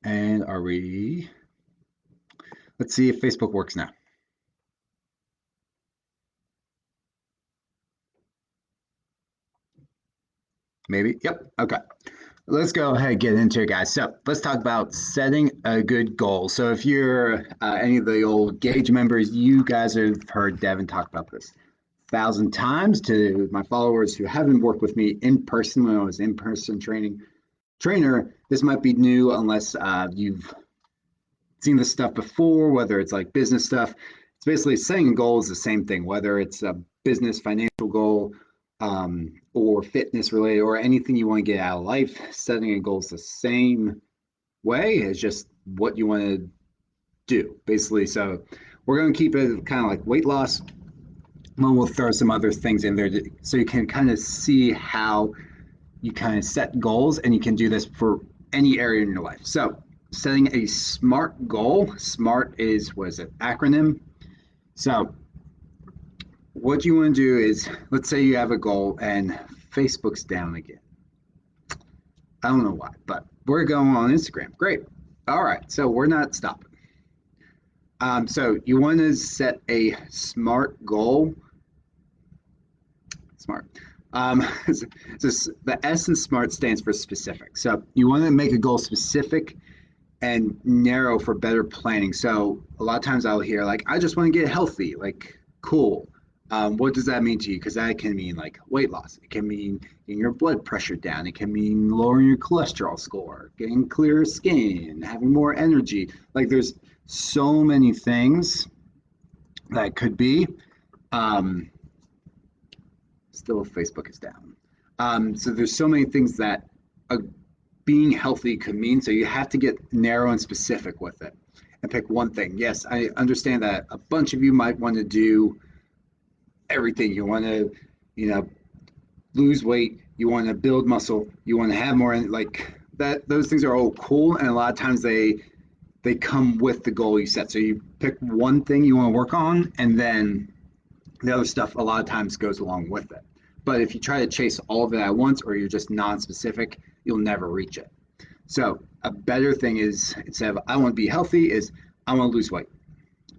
And are we? Let's see if Facebook works now. Maybe. Yep. Okay. Let's go ahead and get into it, guys. So let's talk about setting a good goal. So if you're any of the old Gauge members, you guys have heard Devin talk about this 1,000 times. To my followers who haven't worked with me in person when I was in person trainer, this might be new unless you've seen this stuff before, whether it's like business stuff. It's basically setting a goal is the same thing, whether it's a business financial goal or fitness related or anything you want to get out of life. Setting a goal is the same way. It's just what you want to do, basically. So we're going to keep it kind of like weight loss. And we'll throw some other things in there so you can kind of see how you kind of set goals, and you can do this for any area in your life. So setting a SMART goal. SMART is, what is it, acronym? So what you want to do is, let's say you have a goal and Facebook's down again. I don't know why, but we're going on Instagram. Great. All right, so we're not stopping. So you want to set a SMART goal. SMART. So the S in SMART stands for specific. So you want to make a goal specific and narrow for better planning. So a lot of times I'll hear like, I just want to get healthy. Like, cool. What does that mean to you? Because that can mean like weight loss. It can mean getting your blood pressure down. It can mean lowering your cholesterol score, getting clearer skin, having more energy. Like there's so many things that could be. Um, Still, Facebook is down. So there's so many things that being healthy could mean. So you have to get narrow and specific with it and pick one thing. Yes, I understand that a bunch of you might want to do everything. You want to, you know, lose weight. You want to build muscle. You want to have more, like that. Those things are all cool, and a lot of times they come with the goal you set. So you pick one thing you want to work on, and then the other stuff a lot of times goes along with it. But if you try to chase all of it at once, or you're just non-specific, you'll never reach it. So a better thing is, instead of I want to be healthy, is I want to lose weight.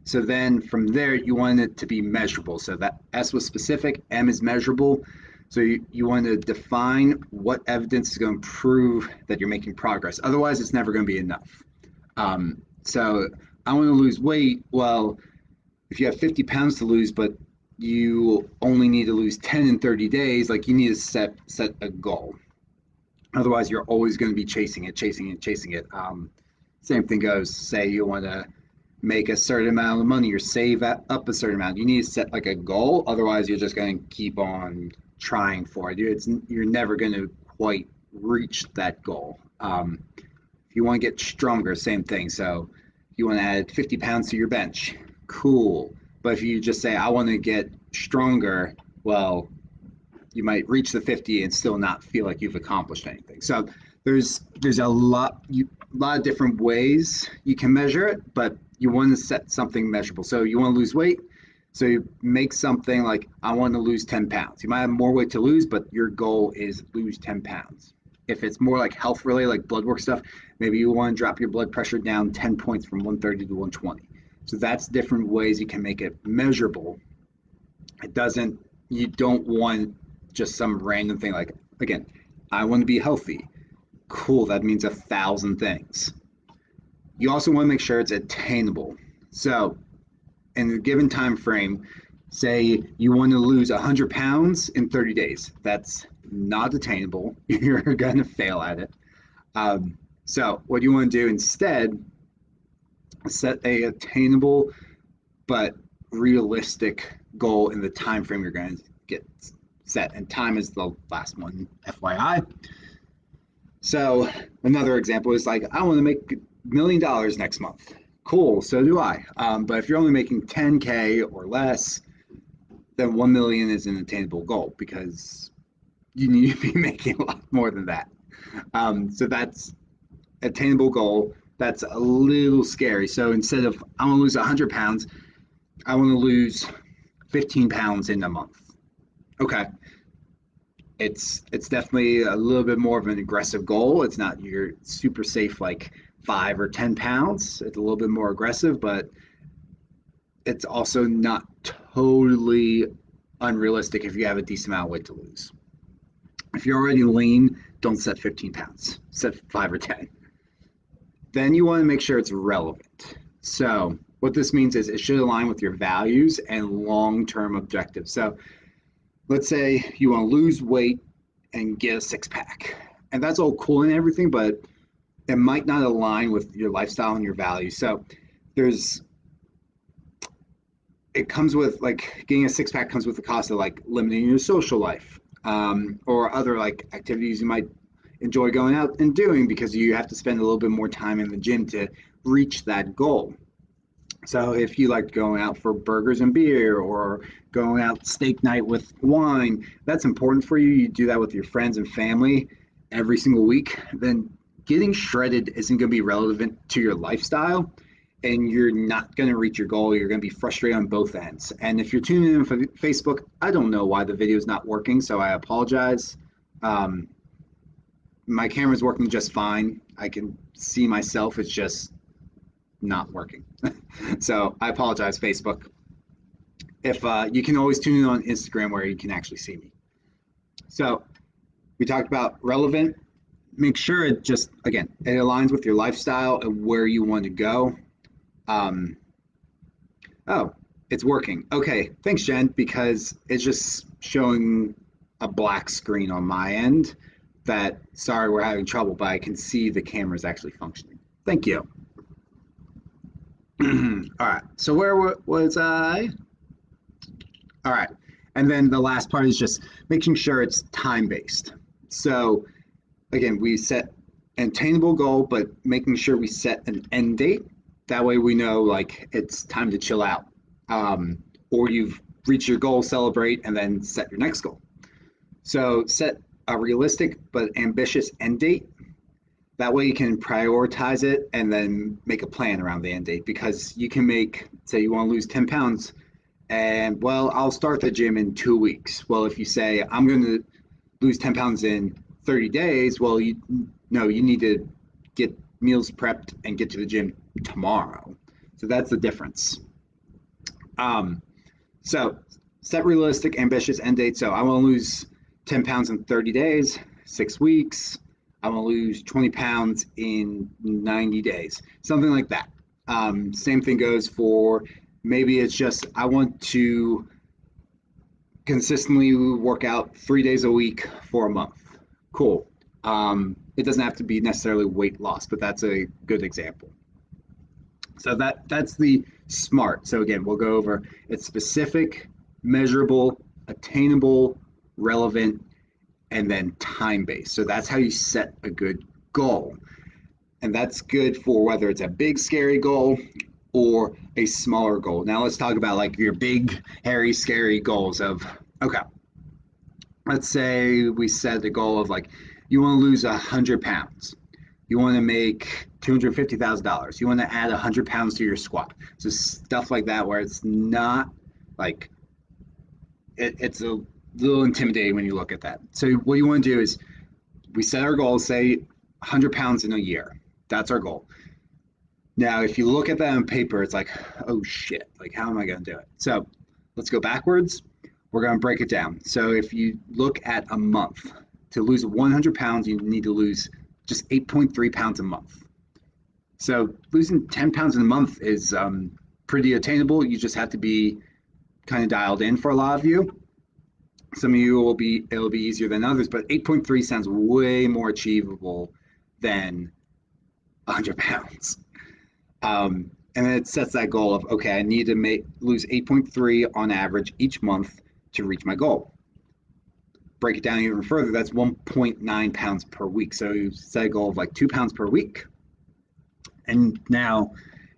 So then from there, you want it to be measurable. So that S was specific, M is measurable. So you want to define what evidence is going to prove that you're making progress. Otherwise, it's never going to be enough. So I want to lose weight. Well, if you have 50 pounds to lose, but you only need to lose 10 in 30 days, like you need to set a goal. Otherwise, you're always going to be chasing it. Same thing goes, say you want to make a certain amount of money or save up a certain amount. You need to set like a goal. Otherwise, you're just going to keep on trying for it. You're never going to quite reach that goal. If you want to get stronger, same thing. So if you want to add 50 pounds to your bench, cool. But if you just say, I want to get stronger, well, you might reach the 50 and still not feel like you've accomplished anything. So there's a lot of different ways you can measure it, but you want to set something measurable. So you want to lose weight, so you make something like I want to lose 10 pounds. You might have more weight to lose, but your goal is lose 10 pounds. If it's more like health related, like blood work stuff, maybe you want to drop your blood pressure down 10 points from 130 to 120. So that's different ways you can make it measurable. It doesn't, you don't want just some random thing like, again, I want to be healthy. Cool, that means 1,000 things. You also want to make sure it's attainable. So in a given time frame, say you want to lose 100 pounds in 30 days. That's not attainable. You're going to fail at it. So what you want to do instead, set a attainable but realistic goal in the time frame you're going to get set. And time is the last one, FYI. So another example is like, I want to make $1 million next month. Cool, so do I. But if you're only making 10K or less, then 1 million is an attainable goal because you need to be making a lot more than that. So that's attainable goal. That's a little scary. So instead of I want to lose 100 pounds, I want to lose 15 pounds in a month. Okay, it's definitely a little bit more of an aggressive goal. It's not your super safe like 5 or 10 pounds. It's a little bit more aggressive, but it's also not totally unrealistic if you have a decent amount of weight to lose. If you're already lean, don't set 15 pounds, set 5 or 10. Then you want to make sure it's relevant. So, what this means is it should align with your values and long term objectives. So, let's say you want to lose weight and get a six pack. And that's all cool and everything, but it might not align with your lifestyle and your values. So, there's it comes with like getting a six pack comes with the cost of like limiting your social life, or other like activities you might enjoy going out and doing because you have to spend a little bit more time in the gym to reach that goal. So if you like going out for burgers and beer or going out steak night with wine, that's important for you. You do that with your friends and family every single week, then getting shredded isn't going to be relevant to your lifestyle and you're not going to reach your goal. You're going to be frustrated on both ends. And if you're tuning in from Facebook, I don't know why the video is not working, so I apologize. Um, my camera's working just fine. I can see myself. It's just not working. So I apologize, Facebook. If you can always tune in on Instagram where you can actually see me. So we talked about relevant. Make sure it just, again, it aligns with your lifestyle and where you want to go. Um, oh, it's working. Okay, thanks, Jen, because it's just showing a black screen on my end that, sorry, we're having trouble, but I can see the camera is actually functioning. Thank you. All right, so where was I? All right, and then the last part is just making sure it's time-based. So again, we set an attainable goal, but making sure we set an end date. That way we know like it's time to chill out. Or you've reached your goal, celebrate, and then set your next goal. So set a realistic but ambitious end date. That way you can prioritize it and then make a plan around the end date because you can make, say you want to lose 10 pounds and well, I'll start the gym in 2 weeks. Well, if you say I'm going to lose 10 pounds in 30 days, well, you no, you need to get meals prepped and get to the gym tomorrow. So that's the difference. Um, so set realistic, ambitious end dates. So I want to lose 10 pounds in 30 days, 6 weeks. I want to lose 20 pounds in 90 days, something like that. Same thing goes for maybe it's just I want to consistently work out 3 days a week for a month. Cool. It doesn't have to be necessarily weight loss, but that's a good example. So that's the SMART. So again, we'll go over it's specific, measurable, attainable, relevant, and then time based. So that's how you set a good goal. And that's good for whether it's a big, scary goal or a smaller goal. Now let's talk about like your big, hairy, scary goals of, okay, let's say we set a goal of like, you want to lose 100 pounds. You want to make $250,000. You want to add 100 pounds to your squat. So stuff like that where it's not like, it's a little intimidating when you look at that. So what you want to do is we set our goal, say 100 pounds in a year. That's our goal. Now, if you look at that on paper, it's like, oh shit, like how am I going to do it? So let's go backwards. We're going to break it down. So if you look at a month, to lose 100 pounds, you need to lose just 8.3 pounds a month. So losing 10 pounds in a month is pretty attainable. You just have to be kind of dialed in for a lot of you. Some of you it'll be easier than others, but 8.3 sounds way more achievable than 100 pounds. And then it sets that goal of, okay, I need to lose 8.3 on average each month to reach my goal. Break it down even further, that's 1.9 pounds per week. So you set a goal of like 2 pounds per week. And now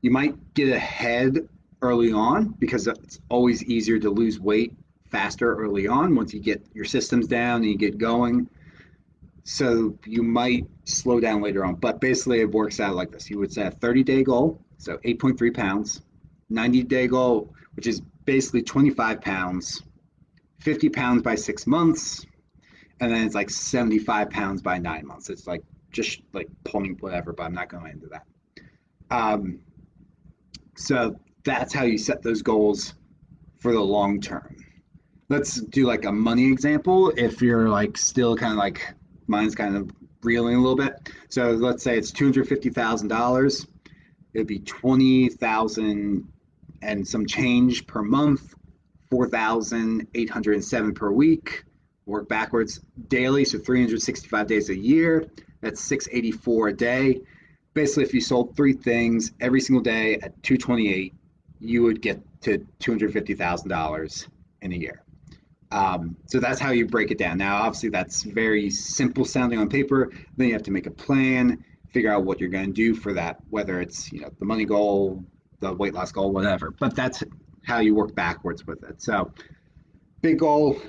you might get ahead early on because it's always easier to lose weight faster early on once you get your systems down and you get going. So you might slow down later on, but basically it works out like this. You would set a 30-day goal, so 8.3 pounds, 90-day goal, which is basically 25 pounds, 50 pounds by 6 months, and then it's like 75 pounds by 9 months. It's like just like point whatever, but I'm not going into that. Um, so that's how you set those goals for the long term. Let's do like a money example. If you're like still kind of like mine's kind of reeling a little bit. So let's say it's $250,000. It'd be 20,000 and some change per month, 4,807 per week. Work backwards daily, so 365 days a year. That's 684 a day. Basically, if you sold three things every single day at 228, you would get to $250,000 in a year. So that's how you break it down. Now, obviously, that's very simple sounding on paper. Then you have to make a plan, figure out what you're going to do for that, whether it's the money goal, the weight loss goal, whatever. But that's how you work backwards with it. So, big goal,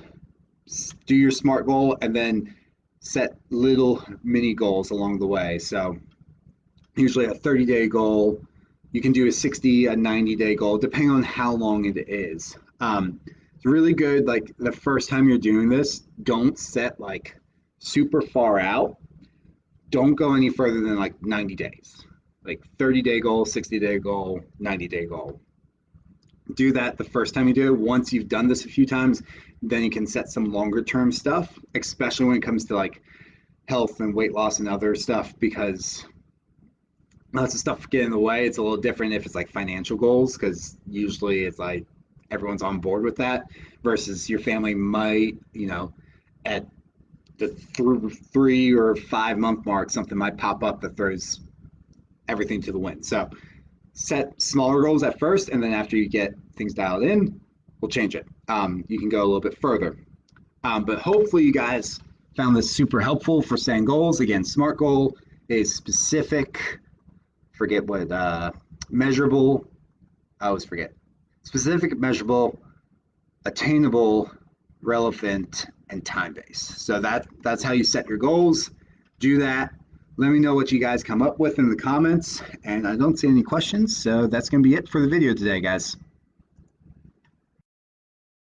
do your SMART goal, and then set little mini goals along the way. So, usually a 30-day goal. You can do a 60, a 90-day goal, depending on how long it is. It's really good. Like the first time you're doing this, don't set like super far out. Don't go any further than like 90 days. Like 30-day goal, 60-day goal, 90-day goal. Do that the first time you do it. Once you've done this a few times, then you can set some longer term stuff, especially when it comes to like health and weight loss and other stuff, because lots of stuff get in the way. It's a little different if it's like financial goals, because usually it's like everyone's on board with that, versus your family might, at the 3 or 5 month mark, something might pop up that throws everything to the wind. So set smaller goals at first, and then after you get things dialed in, we'll change it. You can go a little bit further. But hopefully you guys found this super helpful for setting goals. Again, SMART goal is specific, forget what, measurable, I always forget. Specific, measurable, attainable, relevant, and time-based. So that's how you set your goals. Do that. Let me know what you guys come up with in the comments. And I don't see any questions, so that's going to be it for the video today, guys.